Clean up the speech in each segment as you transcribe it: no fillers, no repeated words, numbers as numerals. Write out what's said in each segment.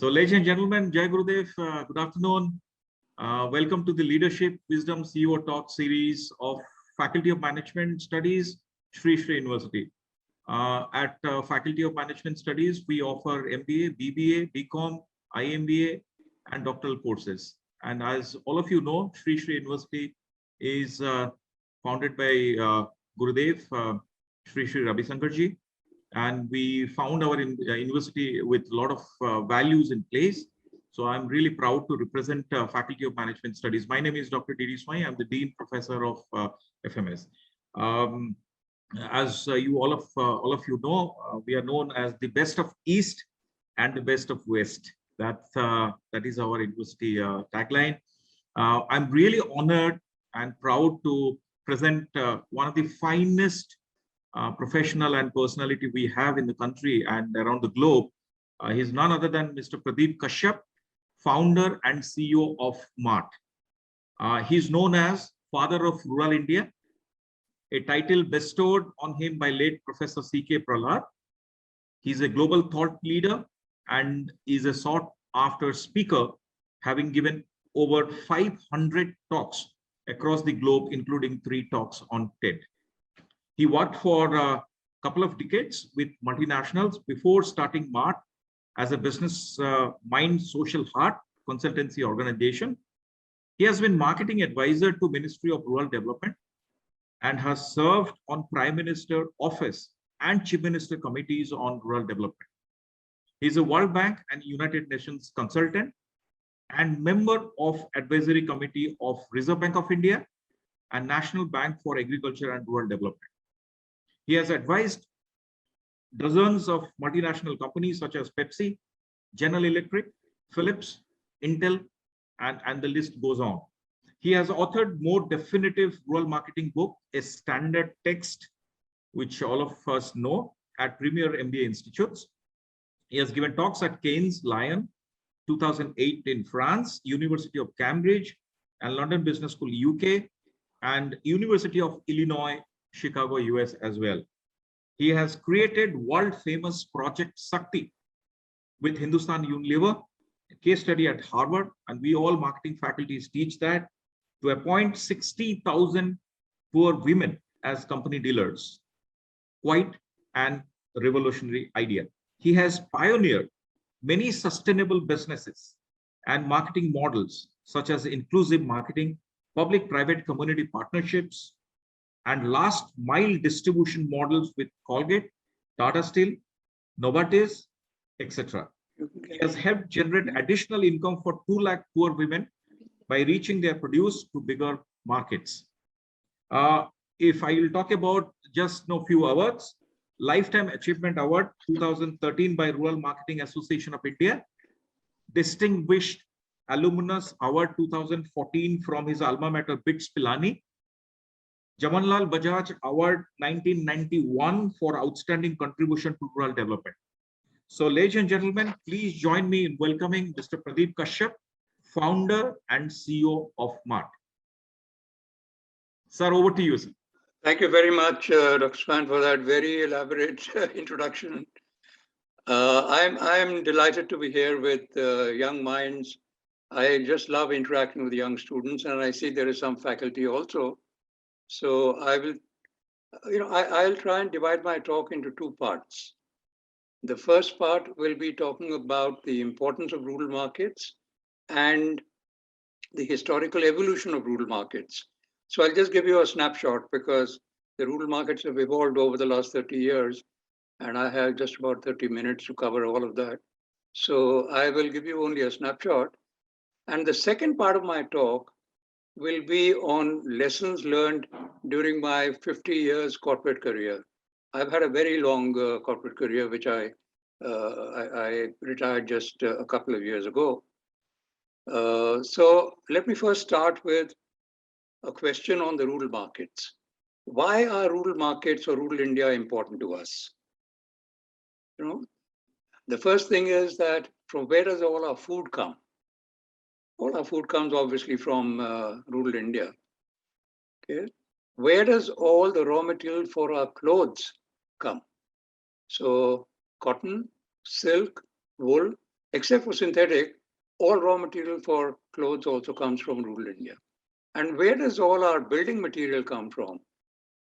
So, ladies and gentlemen, Jai Gurudev, good afternoon. Welcome to the Leadership Wisdom CEO Talk series of Faculty of Management Studies, Sri Sri University. At Faculty of Management Studies, we offer MBA, BBA, BCom, IMBA, and doctoral courses. And as all of you know, Sri Sri University is founded by Gurudev, Sri Sri Ravi Sankarji. And we found our university with a lot of values in place. So I'm really proud to represent Faculty of Management Studies. My name is Dr. D.D. Swami. I'm the Dean Professor of FMS. As you all of you know, we are known as the best of East and the best of West. That is our university tagline. I'm really honored and proud to present one of the finest professional and personality we have in the country and around the globe. He's none other than Mr. Pradeep Kashyap, founder and CEO of MART. He's known as Father of Rural India, a title bestowed on him by late Professor C.K. Prahlad. He's a global thought leader and is a sought-after speaker, having given over 500 talks across the globe, including 3 talks on TED. He worked for a couple of decades with multinationals before starting MART as a business mind social heart consultancy organization. He has been marketing advisor to Ministry of Rural Development and has served on Prime Minister Office and Chief Minister committees on rural development. He is a World Bank and United Nations consultant and member of Advisory Committee of Reserve Bank of India and National Bank for Agriculture and Rural Development. He has advised dozens of multinational companies such as Pepsi, General Electric, Philips, Intel, and the list goes on. He has authored more definitive rural marketing book, a standard text, which all of us know, at premier MBA institutes. He has given talks at Keynes Lion 2008 in France, University of Cambridge, and London Business School, UK, and University of Illinois, Chicago, US as well. He has created world-famous Project Sakti with Hindustan Unilever, a case study at Harvard, and we all marketing faculties teach that, to appoint 60,000 poor women as company dealers. Quite an revolutionary idea. He has pioneered many sustainable businesses and marketing models, such as inclusive marketing, public-private community partnerships, and last mile distribution models with Colgate, Tata Steel, Novartis, etc. He has helped generate additional income for 2 lakh poor women by reaching their produce to bigger markets. If I will talk about just a few awards, Lifetime Achievement Award 2013 by Rural Marketing Association of India, Distinguished Alumnus Award 2014 from his alma mater BITS Pilani, Jamanlal Bajaj Award 1991 for outstanding contribution to rural development. So, ladies and gentlemen, please join me in welcoming Mr. Pradeep Kashyap, founder and CEO of MART. Sir, over to you, sir. Thank you very much, Dr. Swan, for that very elaborate introduction. I'm delighted to be here with young minds. I just love interacting with young students, and I see there is some faculty also. So I will, I'll try and divide my talk into 2 parts. The first part will be talking about the importance of rural markets and the historical evolution of rural markets. So I'll just give you a snapshot because the rural markets have evolved over the last 30 years, and I have just about 30 minutes to cover all of that. So I will give you only a snapshot. And the second part of my talk will be on lessons learned during my 50 years corporate career. I've had a very long corporate career, which I retired just a couple of years ago. So let me first start with a question on the rural markets. Why are rural markets or rural India important to us? The first thing is that from where does all our food come? All our food comes obviously from rural India. Okay. Where does all the raw material for our clothes come? So cotton, silk, wool, except for synthetic, all raw material for clothes also comes from rural India. And where does all our building material come from?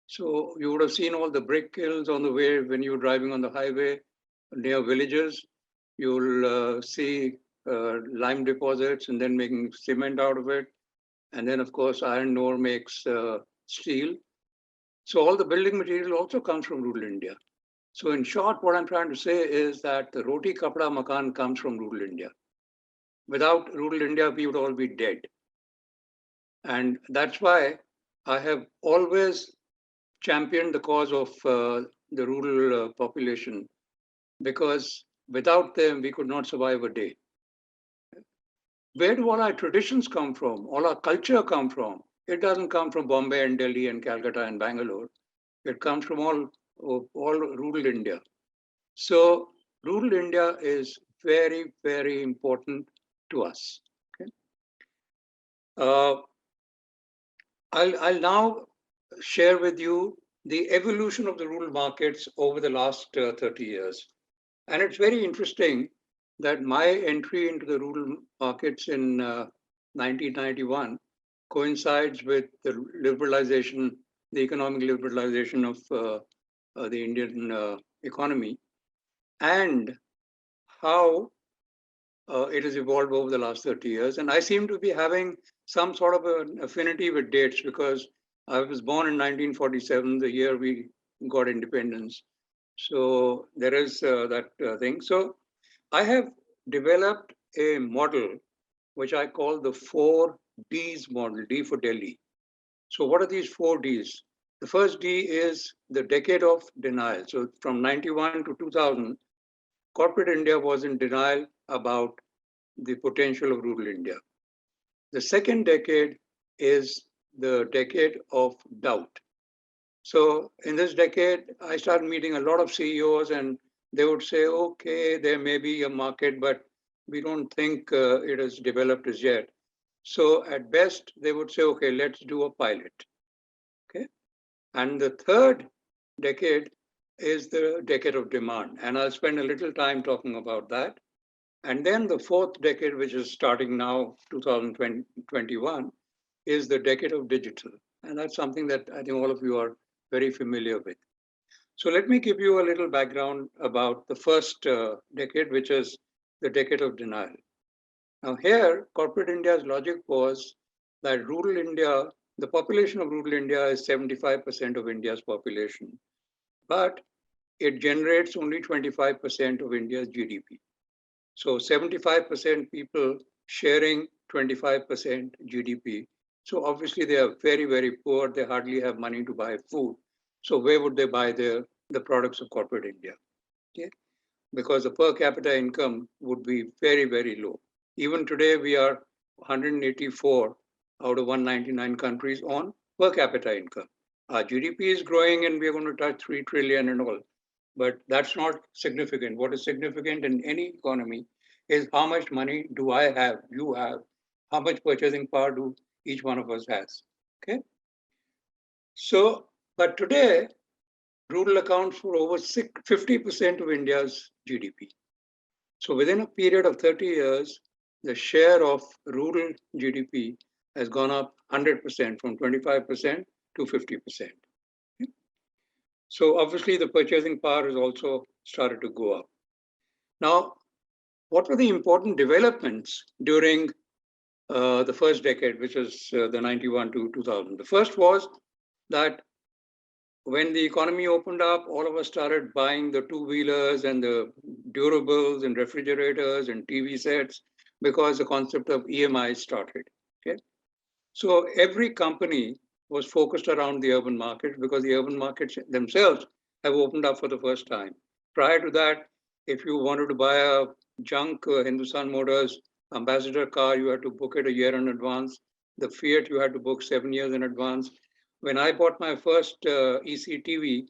So you would have seen all the brick kilns on the way when you're driving on the highway near villages. You'll see lime deposits and then making cement out of it. And then, of course, iron ore makes steel. So all the building material also comes from rural India. So in short, what I'm trying to say is that the roti, kapda, makan comes from rural India. Without rural India, we would all be dead. And that's why I have always championed the cause of the rural population, because without them, we could not survive a day. Where do all our traditions come from? All our culture come from? It doesn't come from Bombay and Delhi and Calcutta and Bangalore. It comes from all rural India. So rural India is very, very important to us. Okay? I'll now share with you the evolution of the rural markets over the last 30 years. And it's very interesting that my entry into the rural markets in 1991 coincides with the liberalization, the economic liberalization of the Indian economy, and how it has evolved over the last 30 years. And I seem to be having some sort of an affinity with dates, because I was born in 1947, the year we got independence. So there is that thing. So I have developed a model which I call the 4Ds model, D for Delhi. So what are these 4Ds? The first D is the decade of denial. So from 91 to 2000, corporate India was in denial about the potential of rural India. The second decade is the decade of doubt. So in this decade, I started meeting a lot of CEOs, and they would say, okay, there may be a market, but we don't think it is developed as yet. So at best, they would say, okay, let's do a pilot. Okay. And the third decade is the decade of demand. And I'll spend a little time talking about that. And then the fourth decade, which is starting now, 2021, is the decade of digital. And that's something that I think all of you are very familiar with. So let me give you a little background about the first decade, which is the decade of denial. Now here, corporate India's logic was that rural India, the population of rural India is 75% of India's population, but it generates only 25% of India's GDP. So 75% people sharing 25% GDP. So obviously they are very, very poor. They hardly have money to buy food. So where would they buy the products of corporate India? Okay? Because the per capita income would be very, very low. Even today, we are 184 out of 199 countries on per capita income. Our GDP is growing and we're going to touch 3 trillion and all. But that's not significant. What is significant in any economy is how much money do I have, you have, how much purchasing power do each one of us has, okay? So, but today, rural accounts for over 50% of India's GDP. So within a period of 30 years, the share of rural GDP has gone up 100% from 25% to 50%. So obviously the purchasing power has also started to go up. Now, what were the important developments during the first decade, which was the 91 to 2000? The first was that when the economy opened up, all of us started buying the two-wheelers and the durables and refrigerators and TV sets because the concept of EMI started. Okay, so every company was focused around the urban markets because the urban markets themselves have opened up for the first time. Prior to that, if you wanted to buy a junk Hindustan Motors Ambassador car, you had to book it a year in advance. The Fiat, you had to book 7 years in advance. When I bought my first ECTV,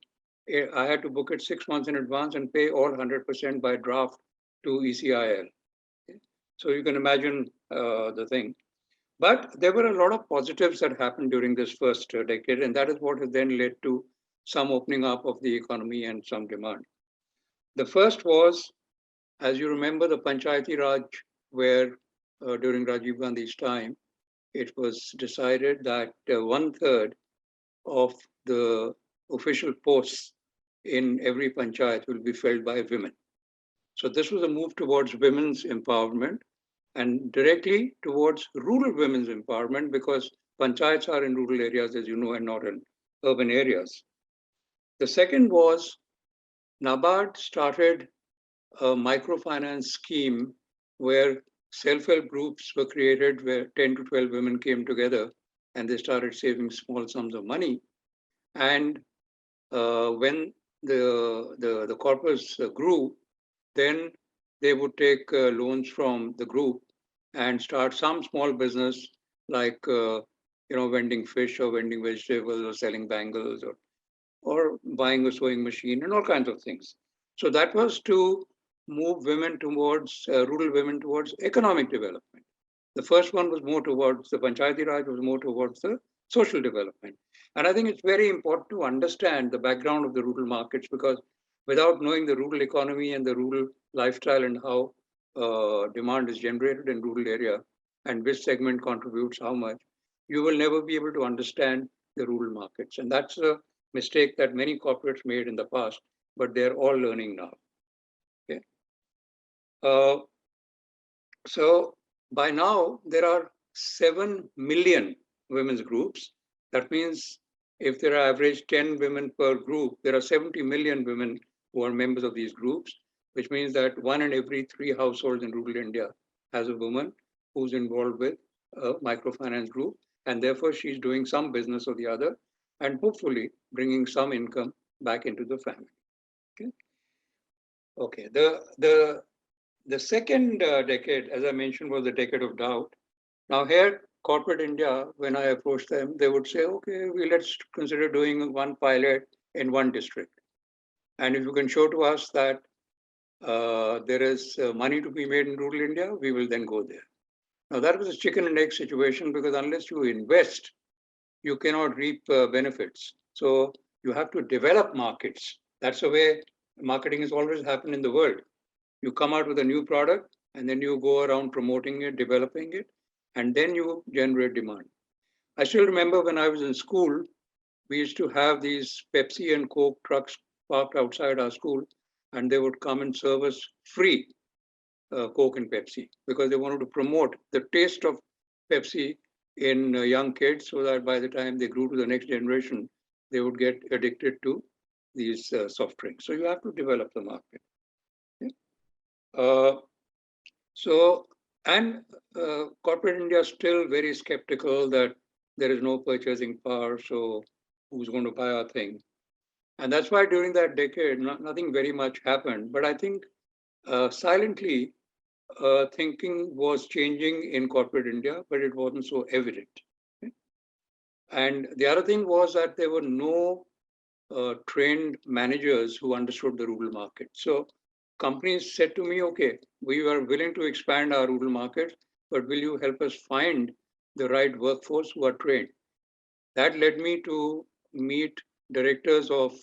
I had to book it 6 months in advance and pay all 100% by draft to ECIL. Okay? So you can imagine the thing. But there were a lot of positives that happened during this first decade, and that is what has then led to some opening up of the economy and some demand. The first was As you remember, the Panchayati Raj, where during Rajiv Gandhi's time, it was decided that 1/3 of the official posts in every panchayat will be filled by women. So this was a move towards women's empowerment and directly towards rural women's empowerment, because panchayats are in rural areas, as you know, and not in urban areas. The second was NABARD started a microfinance scheme where self-help groups were created where 10 to 12 women came together and they started saving small sums of money. And when the corpus grew, then they would take loans from the group and start some small business like vending fish or vending vegetables or selling bangles or buying a sewing machine and all kinds of things. So that was to move women towards rural women towards economic development. The first one was more towards the Panchayati Raj, was more towards the social development. And I think it's very important to understand the background of the rural markets, because without knowing the rural economy and the rural lifestyle and how demand is generated in rural area and which segment contributes how much, you will never be able to understand the rural markets. And that's a mistake that many corporates made in the past, but they're all learning now. Okay. So by now, there are 7 million women's groups. That means if there are average 10 women per group, there are 70 million women who are members of these groups, which means that 1 in every 3 households in rural India has a woman who's involved with a microfinance group. And therefore, she's doing some business or the other, and hopefully bringing some income back into the family. Okay. Okay. The second decade, as I mentioned, was the decade of doubt. Now here, corporate India, when I approached them, they would say, okay, let's consider doing one pilot in one district. And if you can show to us that there is money to be made in rural India, we will then go there. Now that was a chicken and egg situation, because unless you invest, you cannot reap benefits. So you have to develop markets. That's the way marketing has always happened in the world. You come out with a new product and then you go around promoting it, developing it, and then you generate demand. I still remember when I was in school, we used to have these Pepsi and Coke trucks parked outside our school, and they would come and serve us free Coke and Pepsi, because they wanted to promote the taste of Pepsi in young kids, so that by the time they grew to the next generation, they would get addicted to these soft drinks. So you have to develop the market. Corporate India is still very skeptical that there is no purchasing power, so who's going to buy our thing? And that's why during that decade, nothing very much happened. But I think silently, thinking was changing in corporate India, but it wasn't so evident. Okay? And the other thing was that there were no trained managers who understood the rural market. So companies said to me, okay, we are willing to expand our rural markets, but will you help us find the right workforce who are trained? That led me to meet directors of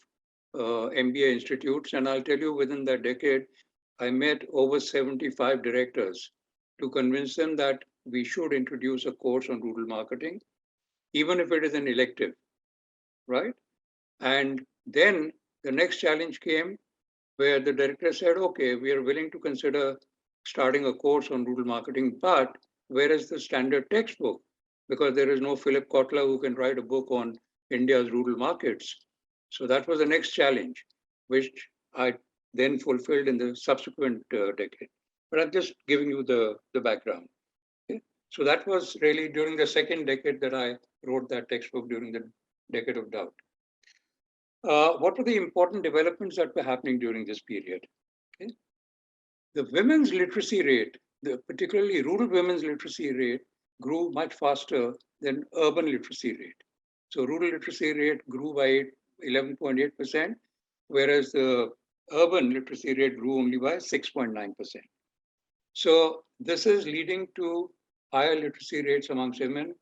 MBA institutes. And I'll tell you, within that decade, I met over 75 directors to convince them that we should introduce a course on rural marketing, even if it is an elective, right? And then the next challenge came, where the director said, okay, we are willing to consider starting a course on rural marketing, but where is the standard textbook? Because there is no Philip Kotler who can write a book on India's rural markets. So that was the next challenge, which I then fulfilled in the subsequent decade. But I'm just giving you the background. Okay? So that was really during the second decade that I wrote that textbook, during the decade of doubt. What were the important developments that were happening during this period? Okay. The women's literacy rate, particularly rural women's literacy rate, grew much faster than urban literacy rate. So rural literacy rate grew by 11.8%, whereas the urban literacy rate grew only by 6.9%. So this is leading to higher literacy rates amongst women.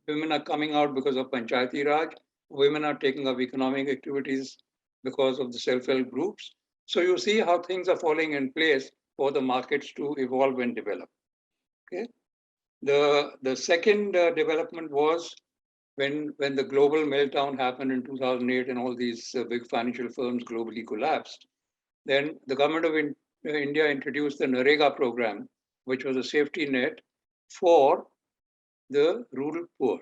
Women are coming out because of Panchayati Raj. Women are taking up economic activities because of the self-help groups. So you see how things are falling in place for the markets to evolve and develop. Okay. The second development was when the global meltdown happened in 2008 and all these big financial firms globally collapsed. Then the government of India introduced the NREGA program, which was a safety net for the rural poor.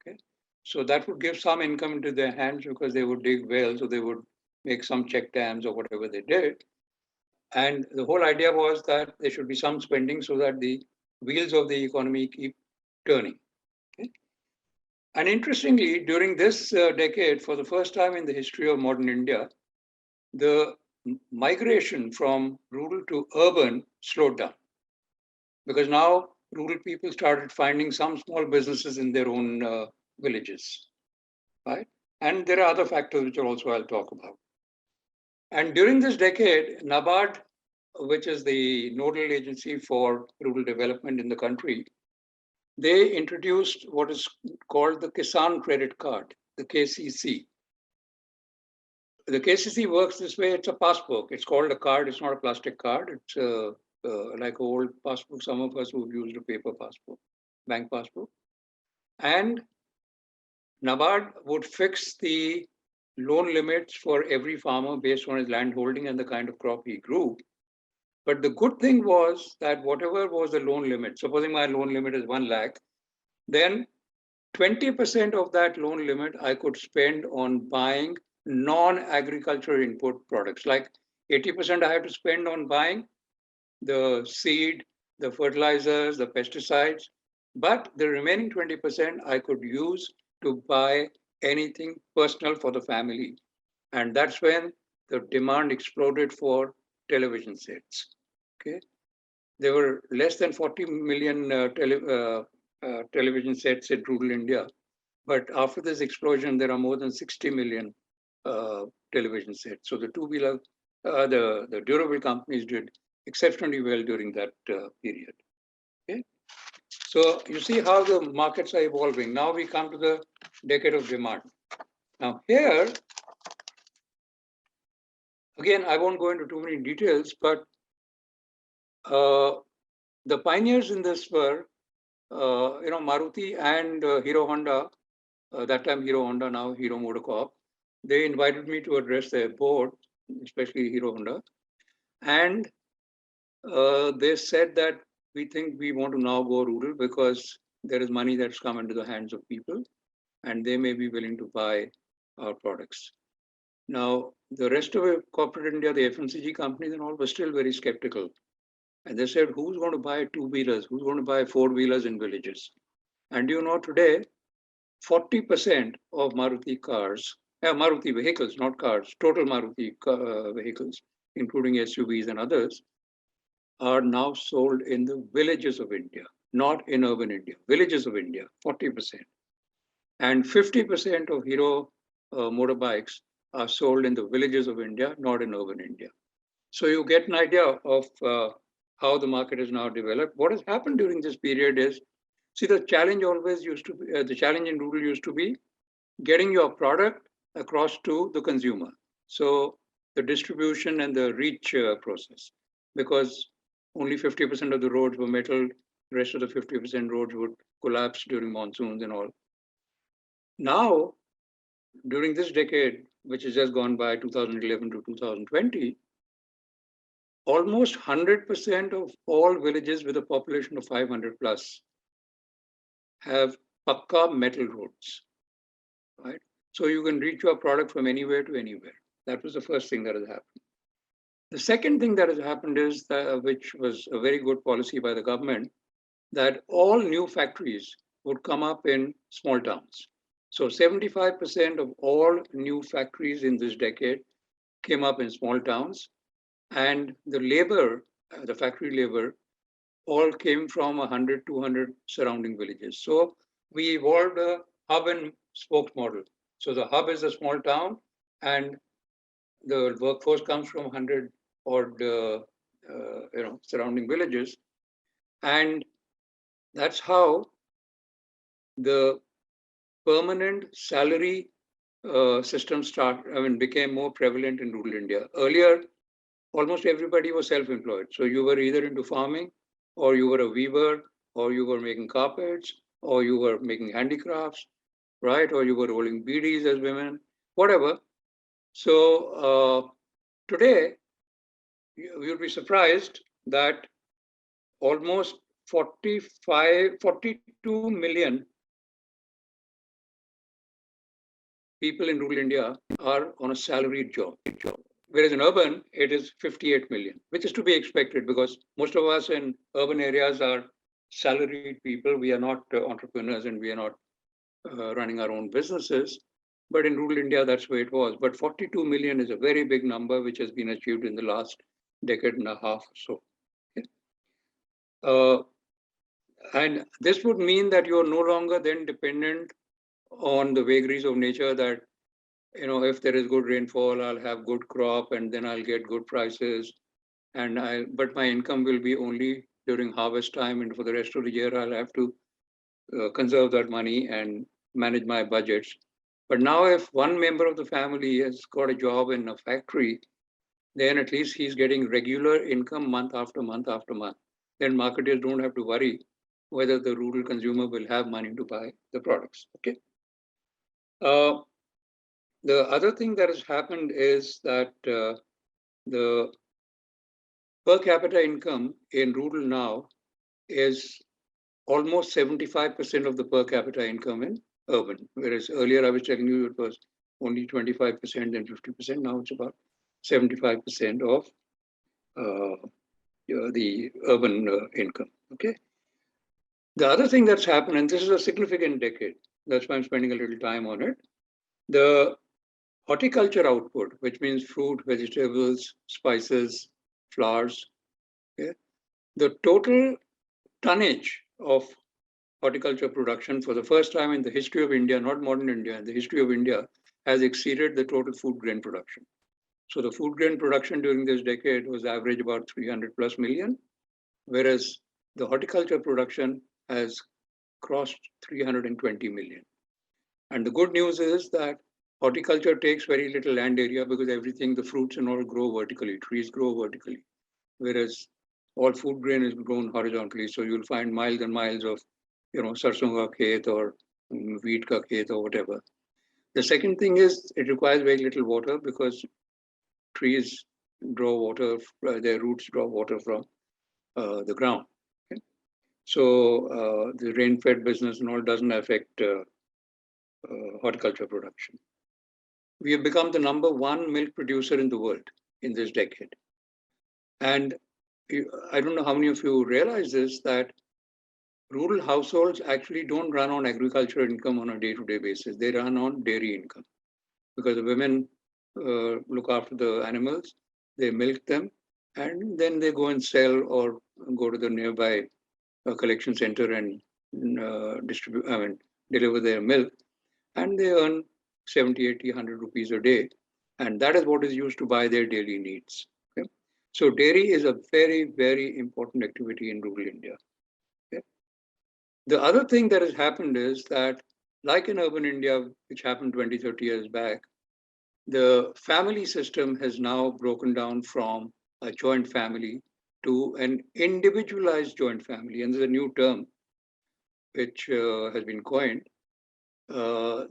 Okay, so that would give some income into their hands because they would dig wells or they would make some check dams or whatever they did. And the whole idea was that there should be some spending so that the wheels of the economy keep turning. Okay? And interestingly, during this decade, for the first time in the history of modern India, the migration from rural to urban slowed down. Because now rural people started finding some small businesses in their own villages, right? And there are other factors which also I'll talk about. And during this decade, NABARD, which is the nodal agency for rural development in the country, they introduced what is called the Kisan Credit Card, the KCC. The KCC works this way. It's a passbook. It's called a card. It's not a plastic card. It's like an old passbook. Some of us who've used a paper passbook, bank passbook. And NABARD would fix the loan limits for every farmer based on his land holding and the kind of crop he grew. But the good thing was that whatever was the loan limit, supposing my loan limit is 1 lakh, then 20% of that loan limit I could spend on buying non-agricultural input products. Like 80% I had to spend on buying the seed, the fertilizers, the pesticides, but the remaining 20% I could use to buy anything personal for the family. And that's when the demand exploded for television sets. Okay, there were less than 40 million television sets in rural India, but after this explosion, there are more than 60 million television sets. So the two-wheeler, the durable companies did exceptionally well during that period. Okay, so you see how the markets are evolving. Now we come to the decade of demand. Now here, again, I won't go into too many details, but the pioneers in this were, Maruti and Hero Honda, that time Hero Honda, now Hero MotoCorp. They invited me to address their board, especially Hero Honda. And they said that we think we want to now go rural because there is money that's come into the hands of people and they may be willing to buy our products. Now, the rest of corporate India, the FMCG companies and all were still very skeptical. And they said, who's going to buy two-wheelers? Who's going to buy four-wheelers in villages? And you know, today, 40% of Maruti cars, Maruti vehicles, not cars, total Maruti vehicles, including SUVs and others, are now sold in the villages of India, not in urban India. Villages of India, 40%. And 50% of Hero motorbikes are sold in the villages of India, not in urban India. So you get an idea of how the market is now developed. What has happened during this period is, see, the challenge always used to be, the challenge in rural used to be getting your product across to the consumer. So the distribution and the reach process, because only 50% of the roads were metal, the rest of the 50% roads would collapse during monsoons and all. Now, during this decade, which has just gone by 2011 to 2020, almost 100% of all villages with a population of 500 plus have pakka metal roads, right? So you can reach your product from anywhere to anywhere. That was the first thing that has happened. The second thing that has happened is, which was a very good policy by the government, that all new factories would come up in small towns. So 75% of all new factories in this decade came up in small towns. And the labor, the factory labor, all came from 100, 200 surrounding villages. So we evolved a hub and spoke model. So the hub is a small town and the workforce comes from 100 odd surrounding villages. And that's how the permanent salary system became more prevalent in rural India. Earlier, almost everybody was self-employed. So you were either into farming, or you were a weaver, or you were making carpets, or you were making handicrafts, right? Or you were rolling beedies as women, whatever. So today, you'll be surprised that almost 42 million people in rural India are on a salaried job. Whereas in urban, it is 58 million, which is to be expected because most of us in urban areas are salaried people. We are not entrepreneurs and we are not running our own businesses. But in rural India, that's where it was. But 42 million is a very big number, which has been achieved in the last decade and a half or so. And this would mean that you are no longer then dependent on the vagaries of nature that, if there is good rainfall, I'll have good crop and then I'll get good prices. But my income will be only during harvest time, and for the rest of the year, I'll have to conserve that money and manage my budgets. But now if one member of the family has got a job in a factory, then at least he's getting regular income month after month after month. Then marketers don't have to worry whether the rural consumer will have money to buy the products. Okay. The other thing that has happened is that the per capita income in rural now is almost 75% of the per capita income in urban. Whereas earlier I was telling you it was only 25% and 50%. Now it's about 75% of the urban income. Okay. The other thing that's happened, and this is a significant decade, that's why I'm spending a little time on it. The horticulture output, which means fruit, vegetables, spices, flowers, okay? The total tonnage of horticulture production for the first time in the history of India, not modern India, in the history of India, has exceeded the total food grain production. So the food grain production during this decade was average about 300 plus million, whereas the horticulture production has crossed 320 million. And the good news is that horticulture takes very little land area because everything, the fruits and all grow vertically, trees grow vertically, whereas all food grain is grown horizontally. So you'll find miles and miles of, sarson ka khet or wheat ka khet or whatever. The second thing is it requires very little water because trees draw water, their roots draw water from the ground. Okay? So the rain-fed business and all doesn't affect horticulture production. We have become the #1 milk producer in the world in this decade. And I don't know how many of you realize this, that rural households actually don't run on agricultural income on a day-to-day basis. They run on dairy income because the women look after the animals, they milk them, and then they go and sell or go to the nearby collection center and deliver their milk, and they earn 70, 80, 100 rupees a day. And that is what is used to buy their daily needs. Okay? So dairy is a very, very important activity in rural India. Okay? The other thing that has happened is that, like in urban India, which happened 20, 30 years back, the family system has now broken down from a joint family to an individualized joint family. And there's a new term which has been coined,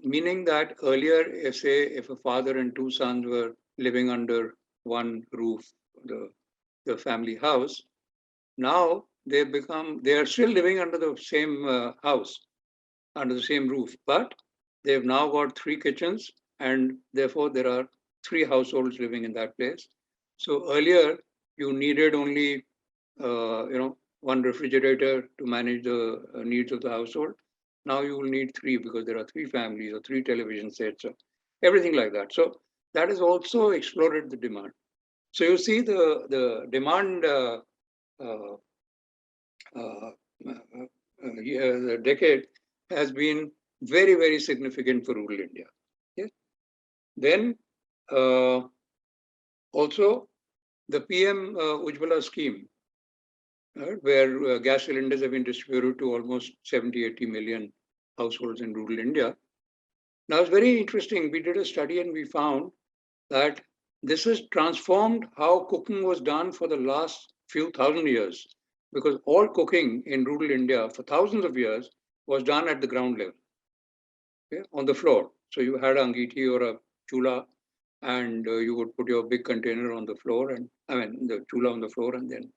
meaning that earlier, if a father and two sons were living under one roof, the family house, now they are still living under the same house, under the same roof, but they've now got 3 kitchens, and therefore there are 3 households living in that place. So earlier you needed only, one refrigerator to manage the needs of the household. Now you will need 3 because there are 3 families or 3 television sets or everything like that. So that has also exploded the demand. So you see the demand the decade has been very, very significant for rural India. Okay? Then also the PM Ujjwala scheme, where gas cylinders have been distributed to almost 70, 80 million households in rural India. Now it's very interesting. We did a study and we found that this has transformed how cooking was done for the last few thousand years, because all cooking in rural India for thousands of years was done at the ground level, okay, on the floor. So you had an angiti or a chula, and you would put your big container on the floor, and the chula on the floor, and then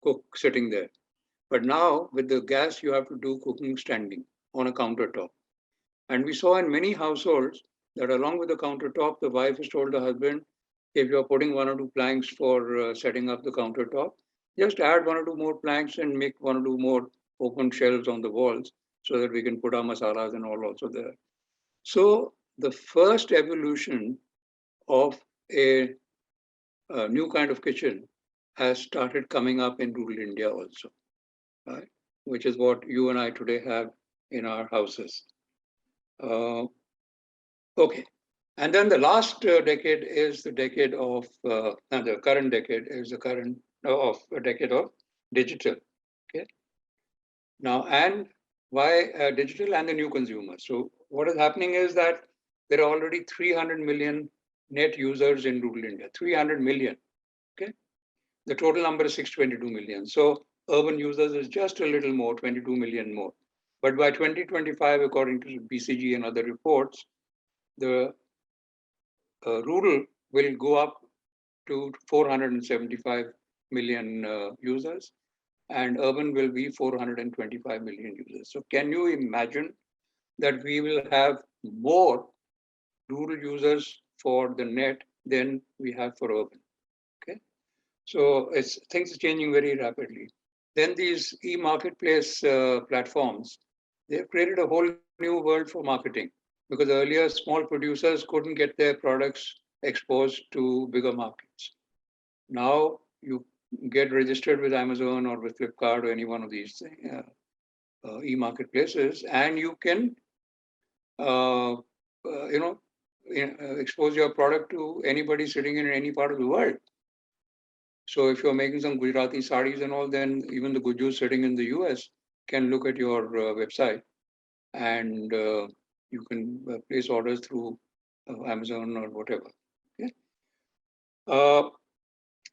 cook sitting there. But now with the gas, you have to do cooking standing on a countertop. And we saw in many households that along with the countertop, the wife has told the husband, if you're putting 1 or 2 planks for setting up the countertop, just add 1 or 2 more planks and make 1 or 2 more open shelves on the walls so that we can put our masalas and all also there. So the first evolution of a new kind of kitchen has started coming up in rural India also, right? Which is what you and I today have in our houses. Okay. And then the last decade is the decade of, the current decade is the current of a decade of digital. Okay. Now, and why digital and the new consumer? So what is happening is that there are already 300 million net users in rural India, 300 million. Okay. The total number is 622 million. So urban users is just a little more, 22 million more. But by 2025, according to BCG and other reports, the rural will go up to 475 million users, and urban will be 425 million users. So can you imagine that we will have more rural users for the net than we have for urban? Okay, so things are changing very rapidly. Then these e-marketplace platforms, they've created a whole new world for marketing, because earlier small producers couldn't get their products exposed to bigger markets. Now you get registered with Amazon or with Flipkart or any one of these e-marketplaces, and you can, expose your product to anybody sitting in any part of the world. So if you're making some Gujarati sarees and all, then even the Gujus sitting in the US can look at your website, and you can place orders through Amazon or whatever. Okay?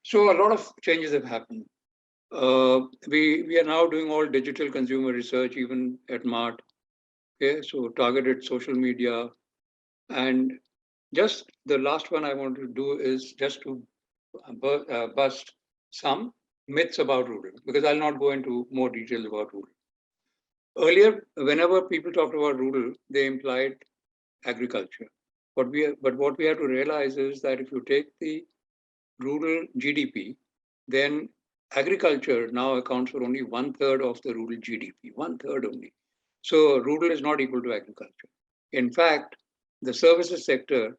So a lot of changes have happened. We are now doing all digital consumer research, even at Mart. Okay, so targeted social media. And just the last one I want to do is just to bust some myths about rural, because I'll not go into more details about rural. Earlier, whenever people talked about rural, they implied agriculture. But what we have to realize is that if you take the rural GDP, then agriculture now accounts for only 1/3 of the rural GDP, 1/3 only. So rural is not equal to agriculture. In fact, the services sector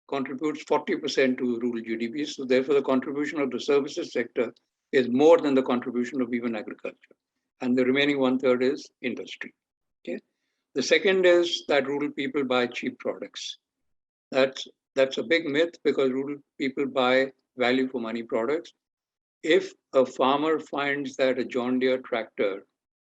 contributes 40% to rural GDP. So therefore, the contribution of the services sector is more than the contribution of even agriculture. And the remaining 1/3 is industry. Okay. The second is that rural people buy cheap products. That's a big myth, because rural people buy value for money products. If a farmer finds that a John Deere tractor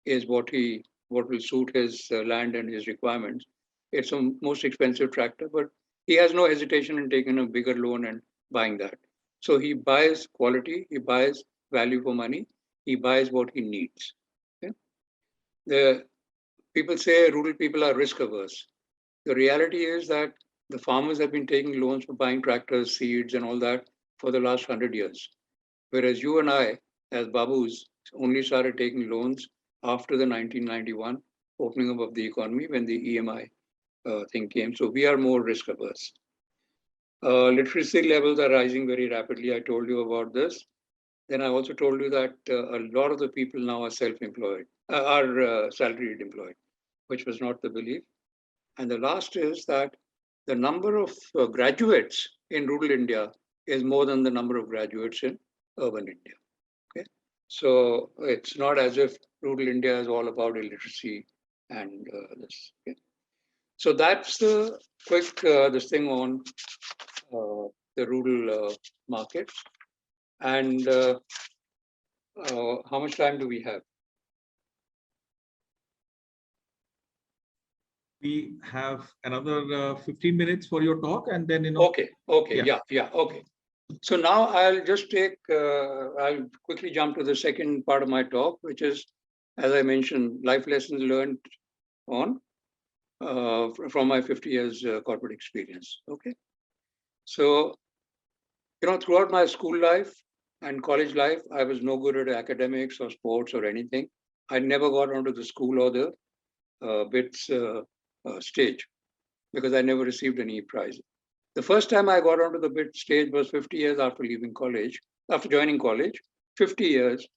is what will suit his land and his requirements, it's a most expensive tractor, but he has no hesitation in taking a bigger loan and buying that. So he buys quality, he buys value for money, he buys what he needs. Okay? The people say rural people are risk averse. The reality is that the farmers have been taking loans for buying tractors, seeds, and all that for the last 100 years. Whereas you and I, as Babus, only started taking loans after the 1991 opening up of the economy, when the EMI thing came. So we are more risk averse. Literacy levels are rising very rapidly. I told you about this. Then I also told you that a lot of the people now are self-employed, are salaried employed, which was not the belief. And the last is that the number of graduates in rural India is more than the number of graduates in urban India. Okay, so it's not as if rural India is all about illiteracy and this. Okay? So that's the quick this thing on the rural market. And how much time do we have? we have another 15 minutes for your talk, and then Okay, okay. So now I'll just I'll quickly jump to the second part of my talk, which is, as I mentioned, life lessons learned on from my 50 years corporate experience. Okay. So, throughout my school life and college life, I was no good at academics or sports or anything. I never got onto the school or the BITS stage because I never received any prize. The first time I got onto the BITS stage was 50 years after leaving college, after joining college, 50 years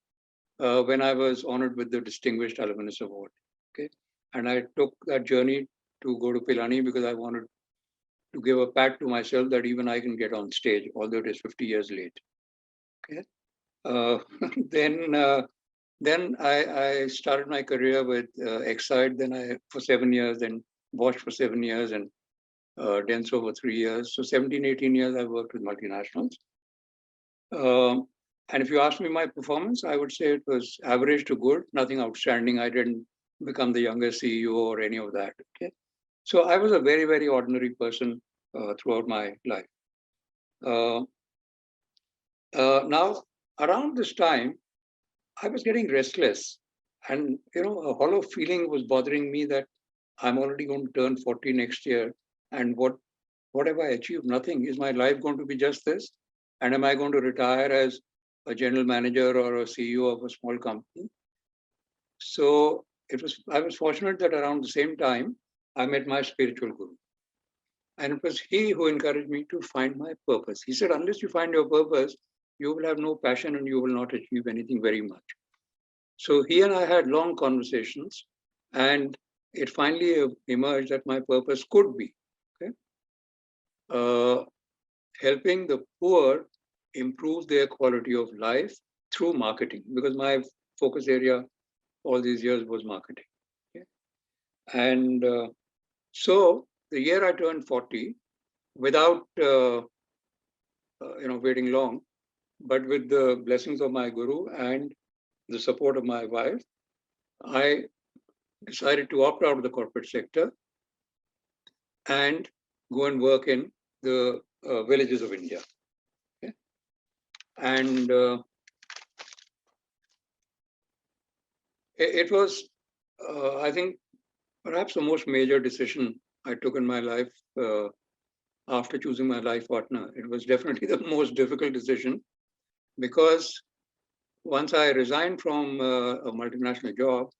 when I was honored with the Distinguished Alumnus Award. Okay. And I took that journey to go to Pilani because I wanted to give a pat to myself that even I can get on stage, although it is 50 years late. Okay. Then I started my career with Exide, then for 7 years, then Bosch for 7 years, and Denso for 3 years. So 17, 18 years I worked with multinationals. And if you ask me my performance, I would say it was average to good, nothing outstanding. I didn't become the youngest CEO or any of that. Okay. So I was a very, very ordinary person throughout my life. Now, around this time, I was getting restless, and a hollow feeling was bothering me that I'm already going to turn 40 next year, and what have I achieved? Nothing. Is my life going to be just this? And am I going to retire as a general manager or a CEO of a small company? So I was fortunate that around the same time, I met my spiritual guru. And it was he who encouraged me to find my purpose. He said, unless you find your purpose, you will have no passion and you will not achieve anything very much. So he and I had long conversations, and it finally emerged that my purpose could be helping the poor improve their quality of life through marketing, because my focus area all these years was marketing. Okay? And so the year I turned 40, without waiting long, but with the blessings of my guru and the support of my wife, I decided to opt out of the corporate sector and go and work in the villages of India. Okay? And it was, I think, perhaps the most major decision I took in my life after choosing my life partner. It was definitely the most difficult decision, because once I resigned from a multinational job,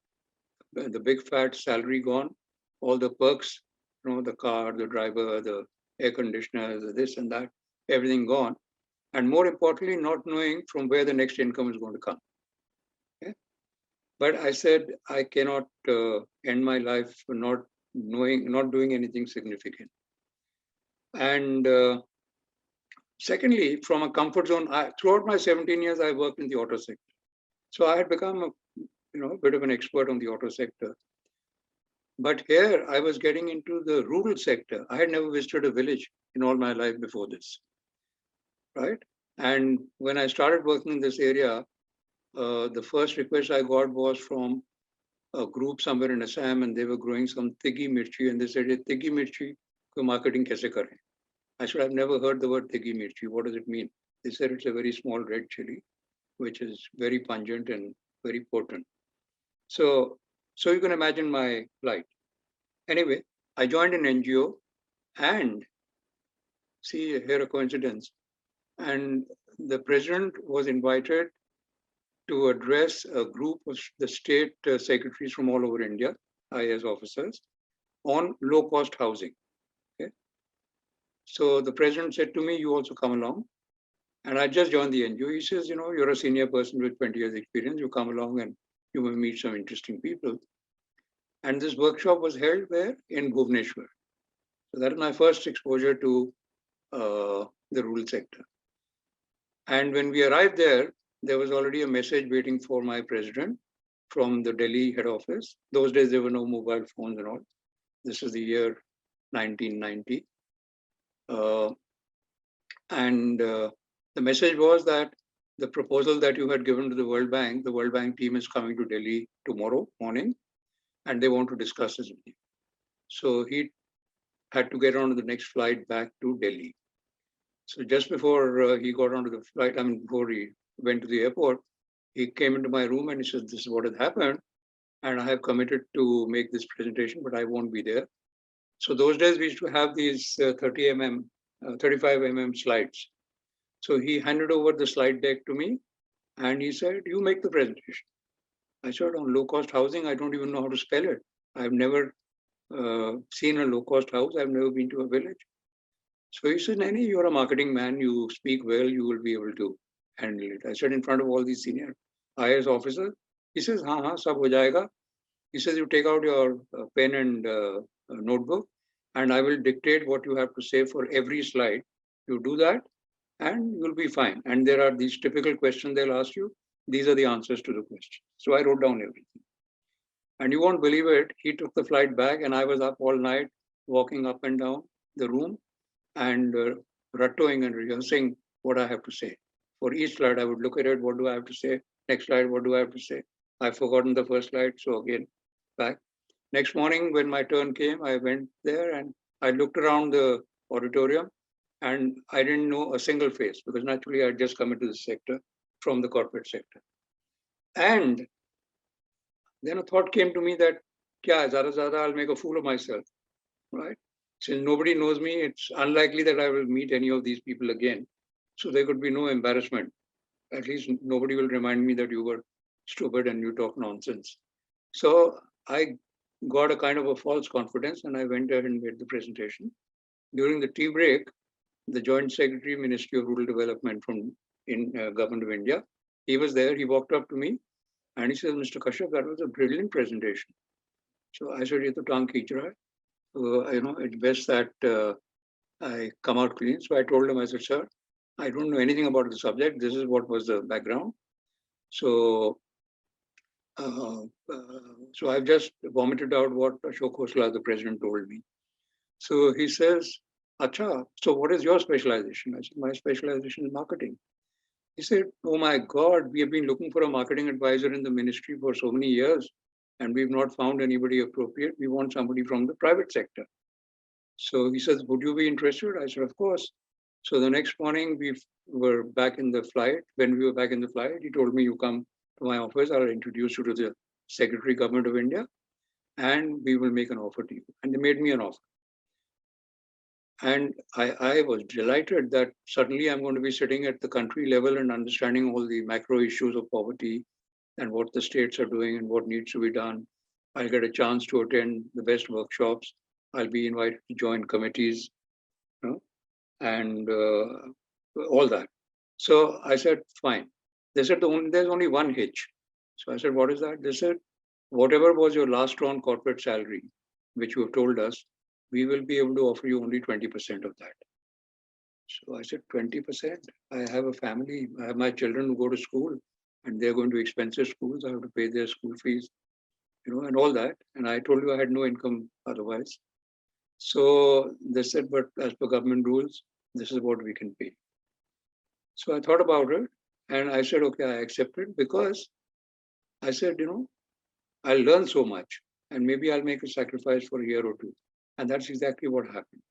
the big fat salary gone, all the perks, the car, the driver, the air conditioner, the this and that, everything gone. And more importantly, not knowing from where the next income is going to come. Okay? But I said, I cannot end my life not doing anything significant. And secondly, from a comfort zone, throughout my 17 years, I worked in the auto sector. So I had become a bit of an expert on the auto sector. But here I was getting into the rural sector. I had never visited a village in all my life before this, right? And when I started working in this area, the first request I got was from a group somewhere in Assam, and they were growing some Tiggi Mirchi, and they said, Tiggi Mirchi ko marketing kaise kare? I said, I've never heard the word Tiggi Mirchi. What does it mean? They said it's a very small red chili, which is very pungent and very potent. So you can imagine my plight. Anyway, I joined an NGO, and see here a coincidence. And the president was invited to address a group of the state secretaries from all over India, IAS officers, on low-cost housing. Okay? So the president said to me, you also come along. And I just joined the NGO. He says, you're a senior person with 20 years experience. You come along and you will meet some interesting people. And this workshop was held where? In Bhubaneswar. So that is my first exposure to the rural sector. And when we arrived there was already a message waiting for my president from the Delhi head office. Those days, there were no mobile phones and all. This is the year 1990. The message was that the proposal that you had given to the World Bank team is coming to Delhi tomorrow morning, and they want to discuss this with you. So he had to get on to the next flight back to Delhi. So just before he got onto the flight, before he went to the airport, he came into my room and he said, "This is what has happened. And I have committed to make this presentation, but I won't be there." So those days we used to have these 35 mm slides. So he handed over the slide deck to me and he said, "You make the presentation." I said, "On low cost housing, I don't even know how to spell it. I've never seen a low cost house. I've never been to a village." So he said, "Nani, you're a marketing man. You speak well. You will be able to handle it." I said, "In front of all these senior IAS officers?" He says, "Haan, sab ho jayega." He says, "You take out your pen and notebook, and I will dictate what you have to say for every slide. You do that, and you'll be fine. And there are these typical questions they'll ask you. These are the answers to the question." So I wrote down everything. And you won't believe it, he took the flight back, and I was up all night walking up and down the room and rattoing and rehearsing what I have to say. For each slide, I would look at it. What do I have to say? Next slide, what do I have to say? I've forgotten the first slide, so again, back. Next morning, when my turn came, I went there and I looked around the auditorium and I didn't know a single face because naturally I'd just come into the sector from the corporate sector. And then a thought came to me that, kya, zada, I'll make a fool of myself, right? Since nobody knows me, it's unlikely that I will meet any of these people again. So there could be no embarrassment. At least nobody will remind me that you were stupid and you talk nonsense. So I got a kind of a false confidence and I went ahead and made the presentation. During the tea break, the Joint Secretary, Ministry of Rural Development from Government of India, he was there. He walked up to me and he says, "Mr. Kashyap, that was a brilliant presentation." So I said, "Ye to tang khich raha hai. It's best that I come out clean." So I told him, I said, "Sir, I don't know anything about the subject. This is what was the background. So, so I've just vomited out what Ashok Khosla, the president, told me." So he says, "Acha, so what is your specialization?" I said, "My specialization is marketing." He said, "Oh my God, we have been looking for a marketing advisor in the ministry for so many years and we've not found anybody appropriate. We want somebody from the private sector." So he says, "Would you be interested?" I said, "Of course." So the next morning we were back in the flight. When we were back in the flight, he told me, "You come to my office, I'll introduce you to the Secretary, Government of India, and we will make an offer to you." And they made me an offer. And I was delighted that suddenly I'm going to be sitting at the country level and understanding all the macro issues of poverty and what the states are doing and what needs to be done. I'll get a chance to attend the best workshops. I'll be invited to join committees, and all that. So I said, "Fine." They said, "There's only one hitch." So I said, "What is that?" They said, "Whatever was your last drawn corporate salary, which you have told us, we will be able to offer you only 20% of that." So I said, 20%? I have a family. I have my children who go to school and they're going to expensive schools. I have to pay their school fees, and all that. And I told you I had no income otherwise. So they said, "But as per government rules, this is what we can pay." So I thought about it and I said, "Okay, I accept it," because I said, I'll learn so much and maybe I'll make a sacrifice for a year or two. And that's exactly what happened.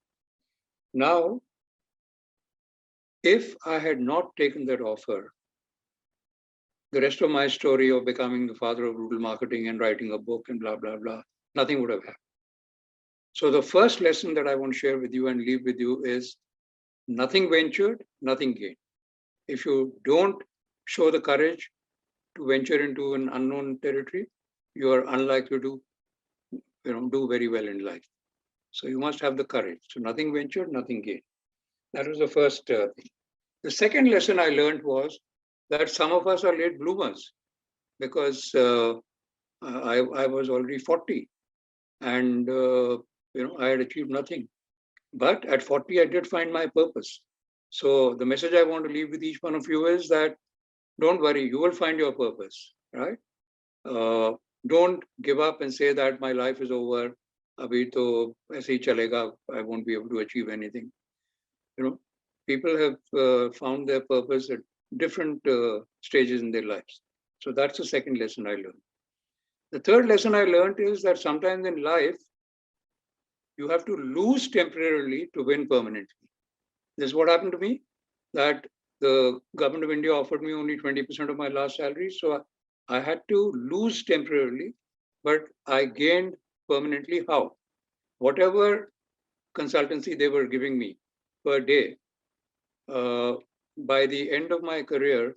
Now, if I had not taken that offer, the rest of my story of becoming the father of rural marketing and writing a book and blah, blah, blah, nothing would have happened. So the first lesson that I want to share with you and leave with you is nothing ventured, nothing gained. If you don't show the courage to venture into an unknown territory, you are unlikely to do very well in life. So you must have the courage. So nothing ventured, nothing gained. That was the first thing. The second lesson I learned was that some of us are late bloomers because I was already 40 and I had achieved nothing. But at 40, I did find my purpose. So the message I want to leave with each one of you is that don't worry, you will find your purpose, right? Don't give up and say that my life is over. Abhi to aise hi chalega, I won't be able to achieve anything. People have found their purpose at different stages in their lives. So that's the second lesson I learned. The third lesson I learned is that sometimes in life, you have to lose temporarily to win permanently. This is what happened to me, that the government of India offered me only 20% of my last salary. So I had to lose temporarily, but I gained permanently. How? Whatever consultancy they were giving me per day, by the end of my career,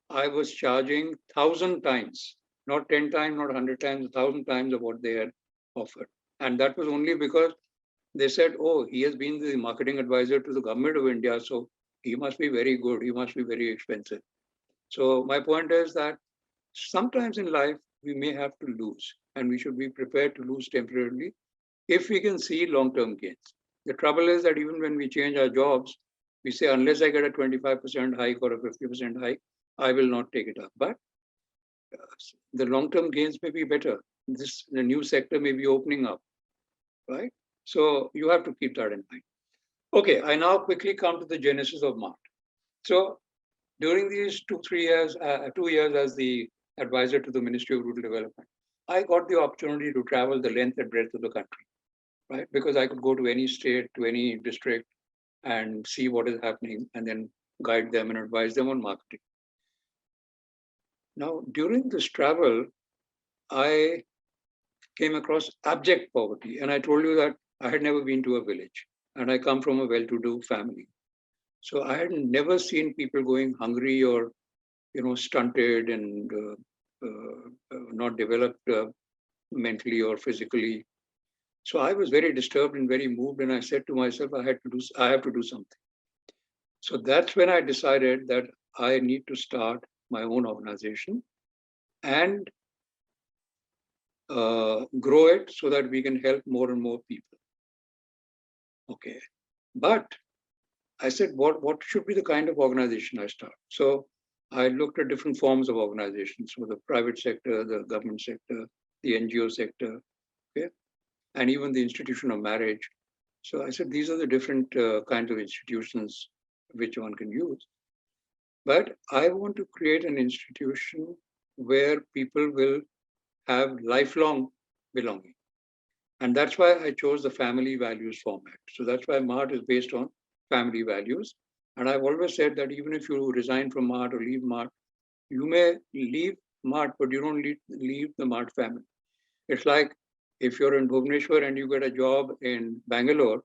I was charging 1,000 times, not 10 times, not 100 times, 1,000 times of what they had offered. And that was only because they said, oh, he has been the marketing advisor to the government of India, so he must be very good, he must be very expensive. So my point is that sometimes in life, we may have to lose, and we should be prepared to lose temporarily if we can see long-term gains. The trouble is that even when we change our jobs, we say, unless I get a 25% hike or a 50% hike, I will not take it up. But the long-term gains may be better. The new sector may be opening up, right? So you have to keep that in mind. Okay, I now quickly come to the genesis of MART. So during these 2 years as the advisor to the Ministry of Rural Development, I got the opportunity to travel the length and breadth of the country, right? Because I could go to any state, to any district and see what is happening and then guide them and advise them on marketing. Now, during this travel, I came across abject poverty. And I told you that I had never been to a village and I come from a well-to-do family. So I had never seen people going hungry or, stunted and not developed mentally or physically. So I was very disturbed and very moved. And I said to myself, I have to do something. So that's when I decided that I need to start my own organization and grow it so that we can help more and more people. Okay. But I said, what should be the kind of organization I start? So I looked at different forms of organizations, so the private sector, the government sector, the NGO sector, okay, and even the institution of marriage. So I said, these are the different kinds of institutions which one can use. But I want to create an institution where people will have lifelong belonging. And that's why I chose the family values format. So that's why MART is based on family values. And I've always said that even if you resign from MART or leave MART, you may leave MART, but you don't leave the MART family. It's like if you're in Bhubaneswar and you get a job in Bangalore,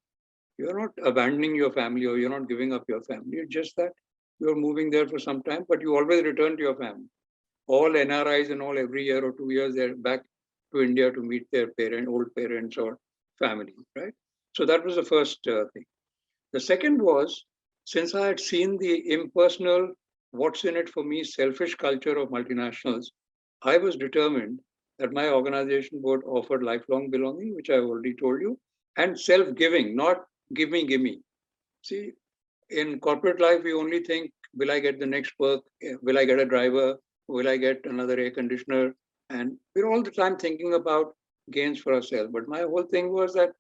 you're not abandoning your family or you're not giving up your family. It's just that you're moving there for some time, but you always return to your family. All NRIs and all every year or 2 years, they're back to India to meet their old parents or family, right? So that was the first thing. The second was, since I had seen the impersonal, what's in it for me, selfish culture of multinationals, I was determined that my organization would offer lifelong belonging, which I've already told you, and self-giving, not give me. See, in corporate life, we only think, will I get the next work? Will I get a driver? Will I get another air conditioner? And we're all the time thinking about gains for ourselves. But my whole thing was that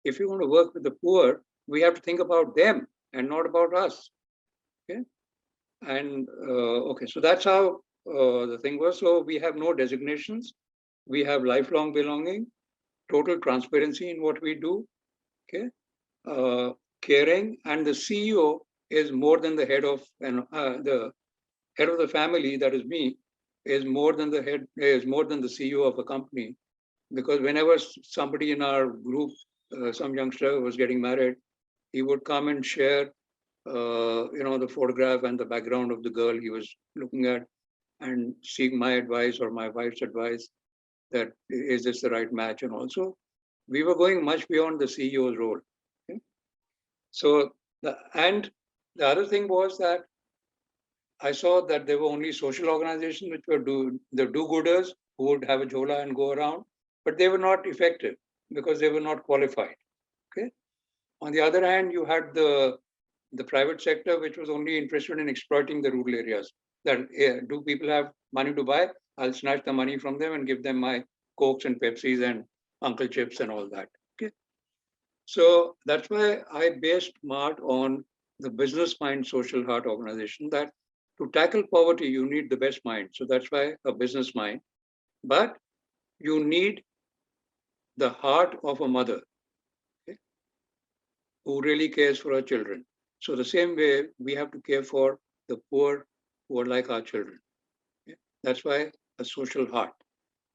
if you want to work with the poor, we have to think about them and not about us. Okay. And okay, so that's how the thing was. So we have no designations. We have lifelong belonging, total transparency in what we do. Okay. Caring, and the CEO is more than the head of the head of the family, that is me, is more than the CEO of a company. Because whenever somebody in our group, some youngster was getting married, he would come and share the photograph and the background of the girl he was looking at and seek my advice or my wife's advice that is this the right match. And also we were going much beyond the CEO's role. Okay? So the other thing was that I saw that there were only social organizations which were the do-gooders who would have a jhola and go around, but they were not effective because they were not qualified. Okay. On the other hand, you had the private sector, which was only interested in exploiting the rural areas. That do people have money to buy? I'll snatch the money from them and give them my Cokes and Pepsis and Uncle Chips and all that. Okay. So that's why I based MART on the business mind social heart organization, that to tackle poverty, you need the best mind. So that's why a business mind, but you need the heart of a mother. Okay? who really cares for our children. So the same way we have to care for the poor who are like our children. Yeah. That's why a social heart.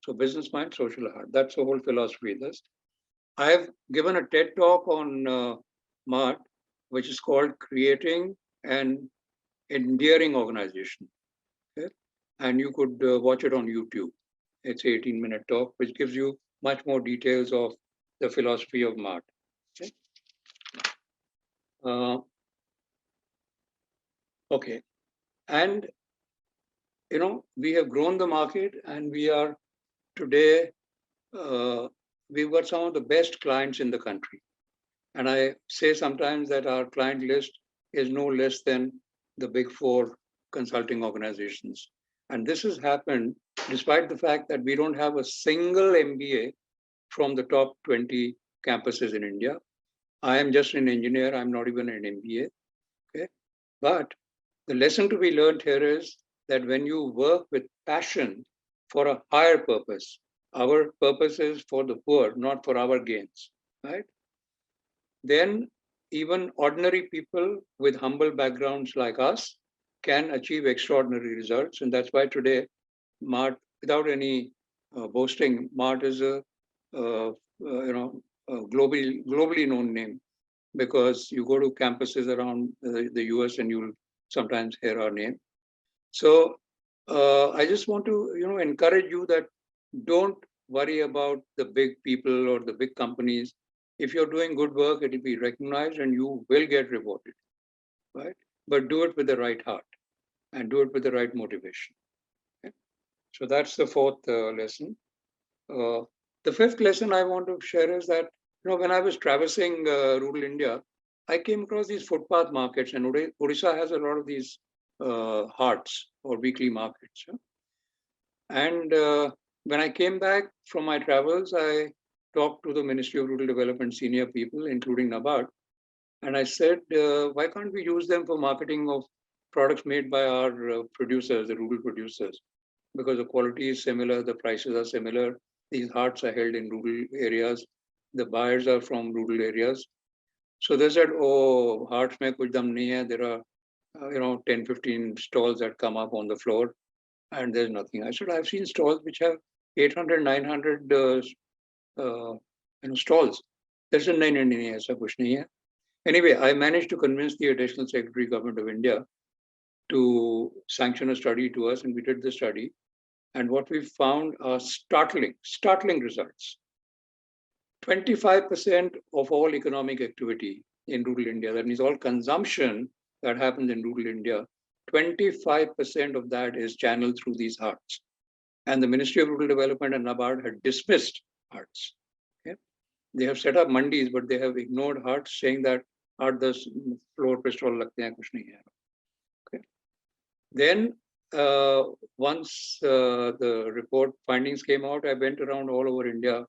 So business mind, social heart. That's the whole philosophy of this. I have given a TED talk on MART, which is called Creating an Endearing Organization. Okay? And you could watch it on YouTube. It's an 18-minute talk, which gives you much more details of the philosophy of MART. Okay. Okay. And, we have grown the market, and we are today, we've got some of the best clients in the country. And I say sometimes that our client list is no less than the big four consulting organizations. And this has happened despite the fact that we don't have a single MBA from the top 20 campuses in India. I am just an engineer, I'm not even an MBA. Okay. But the lesson to be learned here is that when you work with passion for a higher purpose, our purpose is for the poor, not for our gains, right? Then even ordinary people with humble backgrounds like us can achieve extraordinary results. And that's why today, MART, without any boasting, MART is a globally known name, because you go to campuses around the US and you'll sometimes hear our name. So I just want to encourage you that don't worry about the big people or the big companies. If you're doing good work, it will be recognized and you will get rewarded, right? But do it with the right heart and do it with the right motivation. Okay? So that's the fourth lesson. The fifth lesson I want to share is that, when I was traversing rural India, I came across these footpath markets, and Odisha has a lot of these hearts or weekly markets. Yeah? And when I came back from my travels, I talked to the Ministry of Rural Development senior people, including NABARD, and I said, why can't we use them for marketing of products made by our producers, the rural producers? Because the quality is similar, the prices are similar. These hearts are held in rural areas. The buyers are from rural areas. So they said, oh, hearts mein kuch dam nahi hai. There are 10, 15 stalls that come up on the floor, and there's nothing. I said, I've seen stalls which have 800, 900 stalls. They said, nahi, nahi, nahi, aisa kuch nahi hai. Anyway, I managed to convince the Additional Secretary Government of India to sanction a study to us, and we did the study. And what we found are startling results. 25% of all economic activity in rural India, that means all consumption that happens in rural India, 25% of that is channeled through these hearts. And the Ministry of Rural Development and NABARD had dismissed hearts. Okay? They have set up mandis, but they have ignored hearts, saying that heart does floor pe stall lagte hain, kuch nahi hai. Okay. Then once the report findings came out, I went around all over India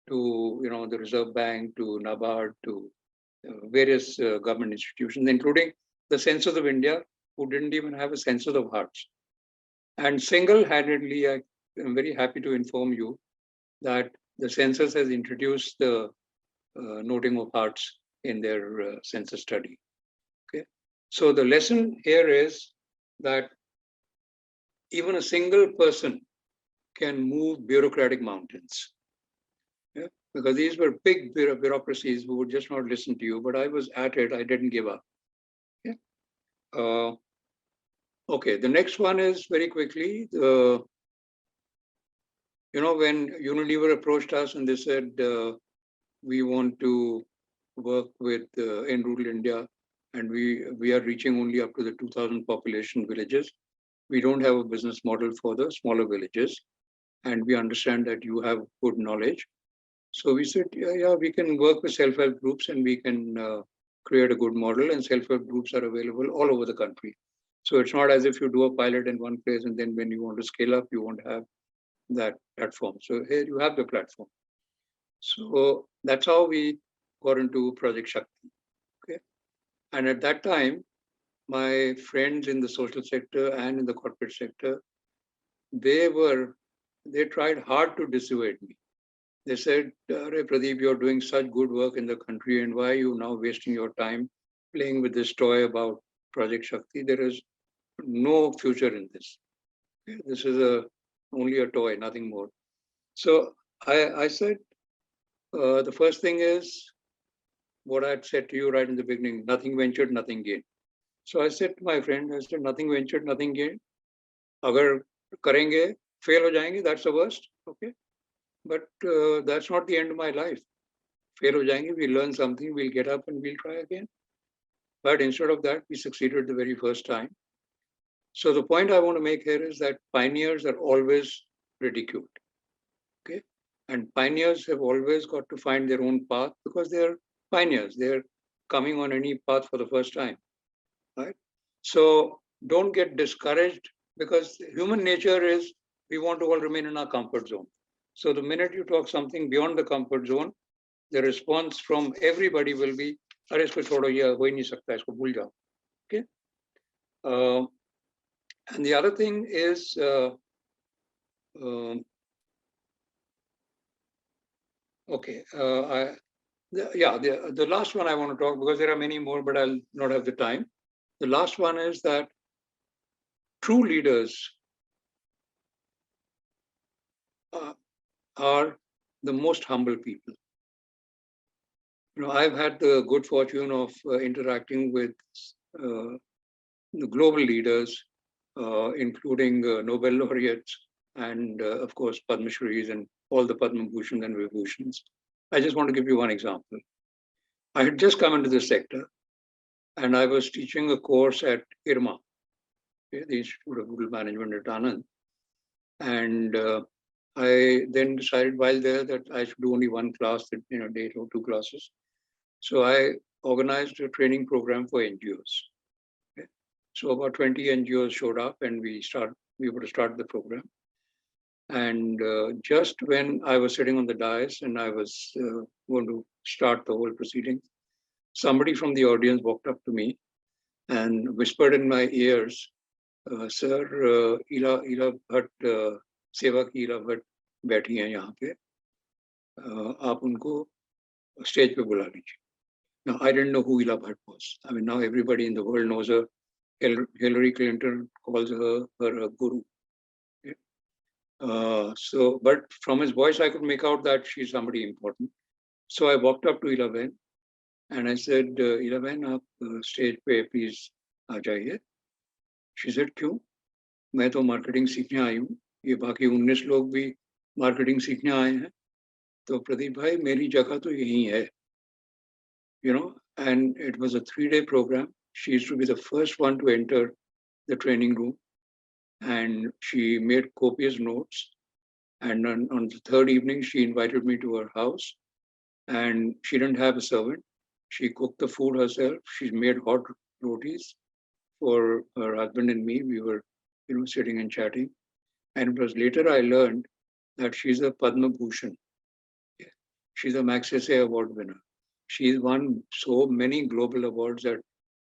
to the Reserve Bank, to NABARD, to various government institutions, including the Census of India, who didn't even have a census of hearts. And single-handedly, I am very happy to inform you that the census has introduced the noting of hearts in their census study. Okay, so the lesson here is that even a single person can move bureaucratic mountains. Yeah? Because these were big bureaucracies who would just not listen to you, but I was at it, I didn't give up. Yeah? Okay, the next one is very quickly, when Unilever approached us and they said, we want to work with in rural India, and we are reaching only up to the 2,000 population villages. We don't have a business model for the smaller villages, and we understand that you have good knowledge. So we said, yeah, we can work with self-help groups, and we can create a good model, and self-help groups are available all over the country. So it's not as if you do a pilot in one place, and then when you want to scale up, you won't have that platform. So here you have the platform. So that's how we got into Project Shakti. Okay. And at that time, my friends in the social sector and in the corporate sector, they tried hard to dissuade me. They said, "Arey Pradeep, you're doing such good work in the country, and why are you now wasting your time playing with this toy about Project Shakti? There is no future in this. This is only a toy, nothing more." So I said, the first thing is what I'd said to you right in the beginning: nothing ventured, nothing gained. So I said to my friend, I said, nothing ventured, nothing gained. Agar karenge, fail ho jayenge, that's the worst. Okay. But that's not the end of my life. Fail ho jayenge, we'll learn something, we'll get up and we'll try again. But instead of that, we succeeded the very first time. So the point I want to make here is that pioneers are always ridiculed. Okay. And pioneers have always got to find their own path because they're pioneers. They're coming on any path for the first time. Right? So don't get discouraged, because human nature is we want to all remain in our comfort zone. So the minute you talk something beyond the comfort zone, the response from everybody will be, "Arey isko chodo, ye ho hi nahi sakta, isko bhul jao." Okay. And the other thing is, okay, the last one I want to talk, because there are many more, but I'll not have the time. The last one is that true leaders are the most humble people. I've had the good fortune of interacting with the global leaders, including Nobel laureates and, of course, Padma Shris and all the Padma Bhushans and Vibhushans. I just want to give you one example. I had just come into this sector, and I was teaching a course at IRMA, the Institute of Rural Management at Anand. And I then decided while there that I should do only one class in a day or two classes. So I organized a training program for NGOs. Okay. So about 20 NGOs showed up, and we were to start the program. And just when I was sitting on the dais and I was going to start the whole proceedings, somebody from the audience walked up to me and whispered in my ears, "Sir, Ila Bhatt, सेवा की ईला भट्ट बैठी हैं यहाँ पे, आप उनको stage पे बुला लीजिए." Now, I didn't know who Ila Bhatt was. I mean, now everybody in the world knows her. Hillary Clinton calls her a guru. So, but from his voice, I could make out that she's somebody important. So I walked up to Ila Ben and I said, "Ila Ben, आप stage पे please आ जाइए." She said, "क्यों? मैं तो marketing सीखने आई हूँ. ये बाकी 19 लोग भी मार्केटिंग सीखने आए हैं, तो प्रदीप भाई मेरी जगह तो यही है." And it was a 3-day program. She used to be the first one to enter the training room, and she made copious notes. And on the third evening, she invited me to her house, and she didn't have a servant. She cooked the food herself. She made hot rotis for her husband and me. We were, sitting and chatting. And it was later I learned that she's a Padma Bhushan. She's a Magsaysay Award winner. She's won so many global awards that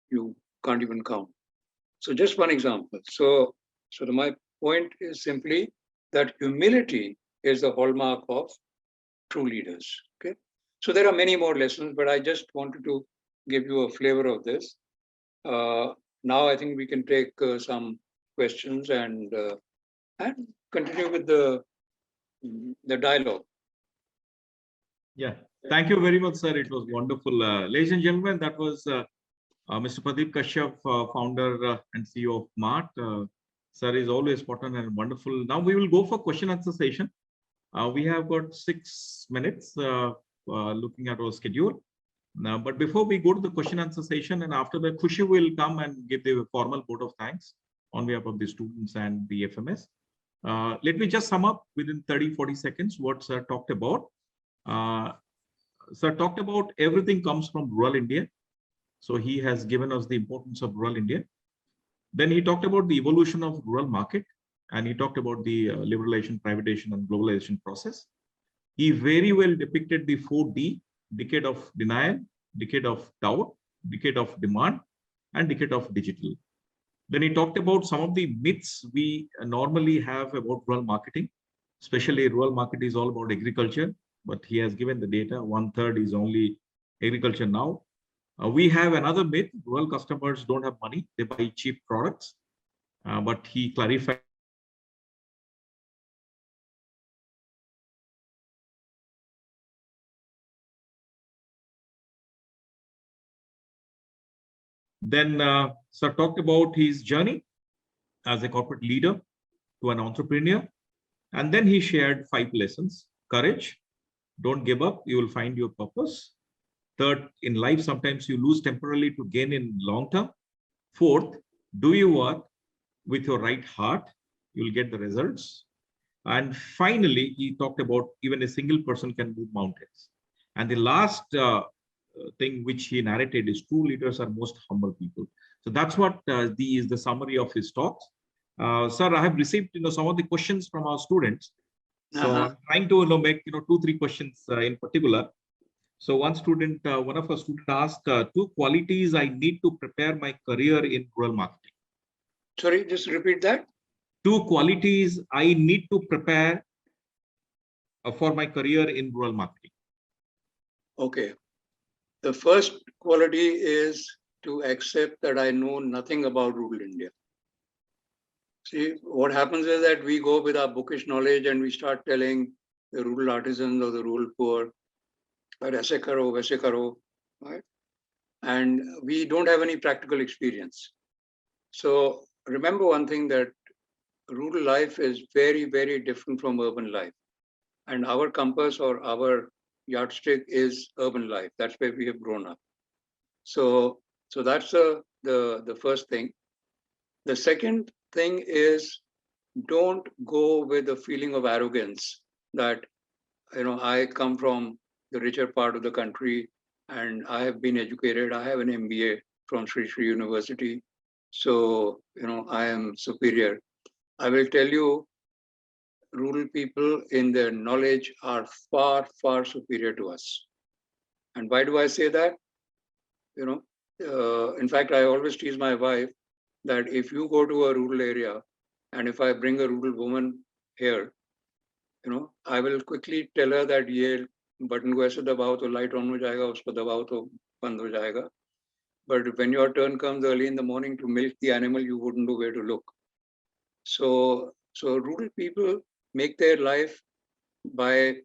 you can't even count. So just one example. So my point is simply that humility is the hallmark of true leaders. Okay. So there are many more lessons, but I just wanted to give you a flavor of this. Now I think we can take some questions and continue with the dialogue. Yeah, thank you very much, sir. It was wonderful. Ladies and gentlemen, that was Mr. Pradeep Kashyap, founder and CEO of MART. Sir is always important and wonderful. Now we will go for question answer session. We have got 6 minutes looking at our schedule. Now, but before we go to the question answer session, and after that, Khushi will come and give the formal vote of thanks on behalf of the students and the FMS. Let me just sum up within 30-40 seconds what Sir talked about. Sir talked about everything comes from rural India. So he has given us the importance of rural India. Then he talked about the evolution of rural market, and he talked about the liberalization, privatization, and globalization process. He very well depicted the 4D, decade of denial, decade of doubt, decade of demand, and decade of digital. Then he talked about some of the myths we normally have about rural marketing, especially rural market is all about agriculture, but he has given the data. 1/3 is only agriculture now. We have another myth: rural customers don't have money; they buy cheap products. But he clarified. Then Sir talked about his journey as a corporate leader to an entrepreneur. And then he shared 5 lessons: courage, don't give up, you will find your purpose. Third, in life, sometimes you lose temporarily to gain in long term. Fourth, do your work with your right heart, you'll get the results. And finally, he talked about even a single person can move mountains. And the last thing which he narrated is true leaders are most humble people. So that's what is the summary of his talks. Sir, I have received some of the questions from our students. So I'm trying to make 2-3 questions in particular. So one of our students asked 2 qualities I need to prepare my career in rural marketing. Sorry, just repeat that. 2 qualities I need to prepare for my career in rural marketing. Okay. The first quality is to accept that I know nothing about rural India. See, what happens is that we go with our bookish knowledge and we start telling the rural artisans or the rural poor, aise karo, waise karo, right? And we don't have any practical experience. So remember one thing, that rural life is very, very different from urban life. And our compass or our yardstick is urban life. That's where we have grown up. So that's the first thing. The second thing is, don't go with a feeling of arrogance that, I come from the richer part of the country and I have been educated. I have an MBA from Sri Sri University. So, I am superior. I will tell you, rural people in their knowledge are far, far superior to us. And why do I say that? In fact, I always tease my wife that if you go to a rural area and if I bring a rural woman here, I will quickly tell her that ye button ko aise dabao to light on ho jayega, usko dabao to band ho jayega. But when your turn comes early in the morning to milk the animal, you wouldn't know where to look. So rural people make their life by,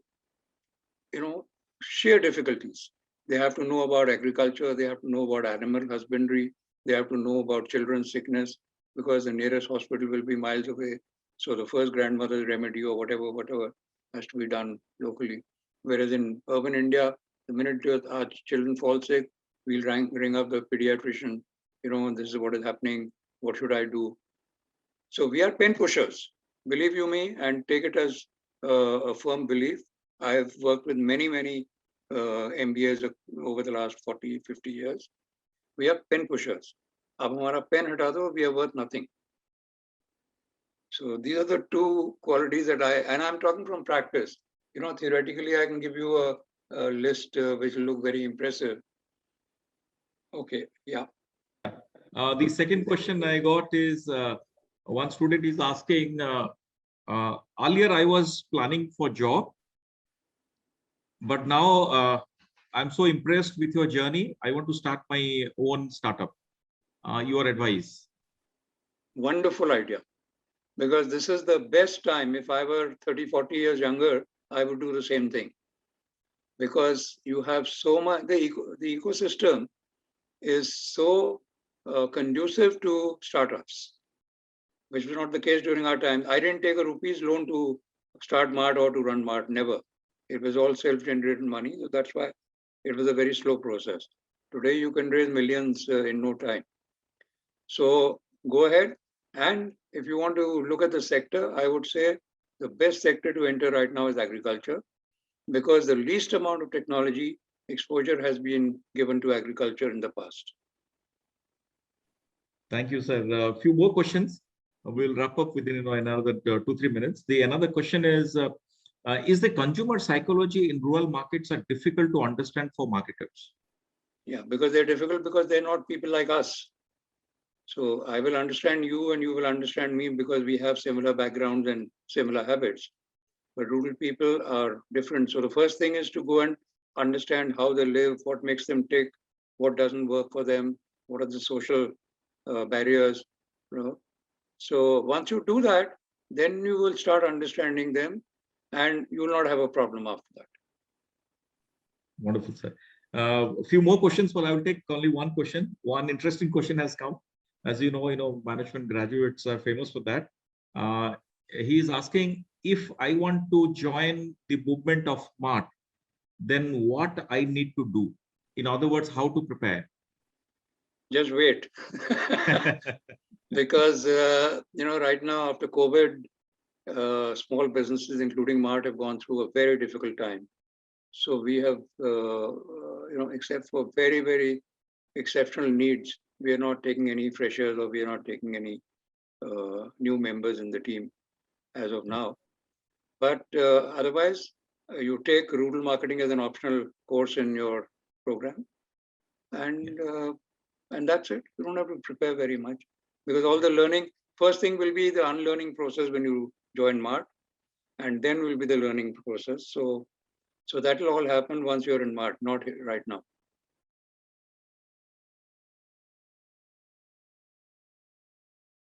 sheer difficulties. They have to know about agriculture. They have to know about animal husbandry. They have to know about children's sickness, because the nearest hospital will be miles away. So the first grandmother's remedy or whatever has to be done locally. Whereas in urban India, the minute our children fall sick, we'll ring up the pediatrician. This is what is happening. What should I do? So we are pen pushers, believe you me, and take it as a firm belief. I have worked with many MBAs over the last 40, 50 years. We are pen pushers. Ab hamara pen hata do, we are worth nothing. So these are the 2 qualities that and I'm talking from practice. Theoretically, I can give you a list which will look very impressive. Okay, yeah. The second question I got is, one student is asking, earlier I was planning for job, but now I'm so impressed with your journey. I want to start my own startup. Your advice? Wonderful idea. Because this is the best time. If I were 30, 40 years younger, I would do the same thing. Because you have so much, the ecosystem is so conducive to startups, which was not the case during our time. I didn't take a rupees loan to start Mart or to run Mart, never. It was all self-generated money. So that's why it was a very slow process. Today, you can raise millions in no time. So go ahead. And if you want to look at the sector, I would say the best sector to enter right now is agriculture, because the least amount of technology exposure has been given to agriculture in the past. Thank you, sir. A few more questions. We'll wrap up within another 2-3 minutes. The another question is the consumer psychology in rural markets are difficult to understand for marketers? Yeah, because they're difficult because they're not people like us. So I will understand you and you will understand me because we have similar backgrounds and similar habits. but rural people are different. So the first thing is to go and understand how they live, what makes them tick, what doesn't work for them, what are the social barriers. You know? So once you do that, then you will start understanding them, and you will not have a problem after that. Wonderful, sir. A few more questions, but I will take only one question. One interesting question has come. As you know, management graduates are famous for that. He is asking, if I want to join the movement of MART, then what I need to do? In other words, how to prepare? Just wait. Because, right now after COVID, small businesses, including MART, have gone through a very difficult time. So we have, except for very, very exceptional needs, we are not taking any freshers, or we are not taking any new members in the team as of now. But otherwise, you take rural marketing as an optional course in your program, and that's it. You don't have to prepare very much, because all the learning, first thing will be the unlearning process when you join MART, and then will be the learning process. So that will all happen once you're in MART, not right now.